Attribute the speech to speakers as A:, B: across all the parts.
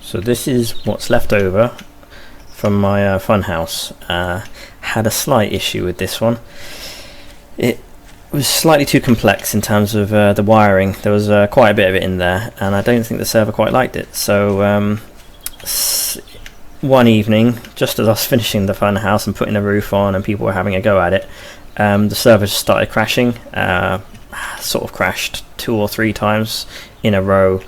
A: So this is what's left over from my Funhouse. Had a slight issue with this one. It was slightly too complex in terms of the wiring. There was quite a bit of it in there, and I don't think the server quite liked it. So one evening, just as I was finishing the Funhouse and putting the roof on and people were having a go at it, the server just started crashing. Sort of crashed 2 or 3 times in a row,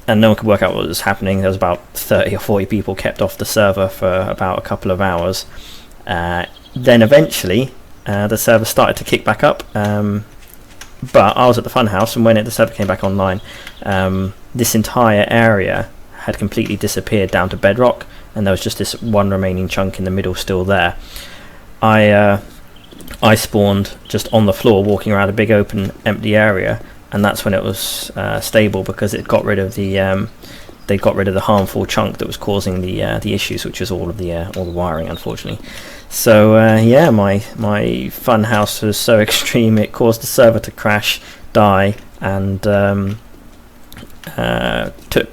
A: and no one could work out what was happening. There was about 30 or 40 people kept off the server for about a couple of hours. Then eventually the server started to kick back up, but I was at the Funhouse, and when the server came back online, this entire area had completely disappeared down to bedrock, and there was just this one remaining chunk in the middle still there. I spawned just on the floor, walking around a big open empty area, and that's when it was stable, because it got rid of the they got rid of the harmful chunk that was causing the issues, which was all the wiring, unfortunately. So yeah, my Funhouse was so extreme it caused the server to crash, die, and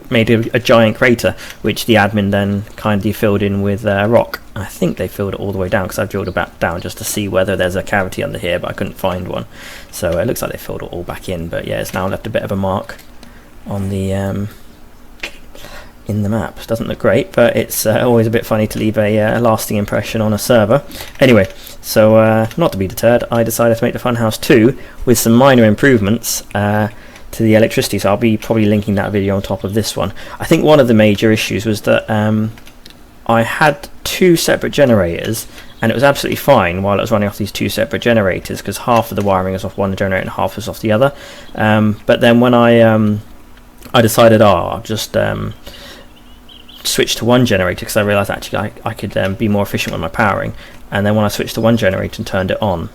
A: made a giant crater, which the admin then kindly filled in with rock. I think they filled it all the way down, because I drilled it back down just to see whether there's a cavity under here, but I couldn't find one. So it looks like they filled it all back in, but yeah, it's now left a bit of a mark on the in the map. It doesn't look great, but it's always a bit funny to leave a lasting impression on a server. Anyway, so not to be deterred, I decided to make the Funhouse 2 with some minor improvements to the electricity, so I'll be probably linking that video on top of this one. I think one of the major issues was that I had 2 separate generators, and it was absolutely fine while I was running off these 2 separate generators, because half of the wiring was off one generator and half was off the other. But then when I decided, I'll just switch to one generator, because I realised actually I could be more efficient with my powering. And then when I switched to one generator and turned it on,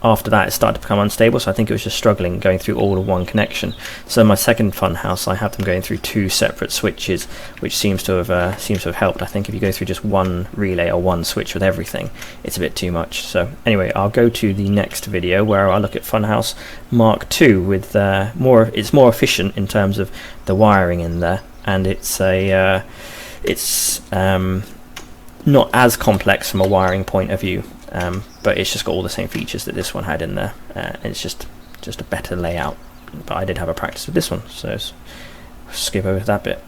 A: after that it started to become unstable, so I think it was just struggling going through all of one connection. So my second Funhouse, I have them going through 2 separate switches, which seems to have helped. I think if you go through just one relay or one switch with everything, it's a bit too much. So anyway, I'll go to the next video where I look at Funhouse Mark II with it's more efficient in terms of the wiring in there, and it's not as complex from a wiring point of view. But it's just got all the same features that this one had in there. It's just a better layout. But I did have a practice with this one, so skip over that bit.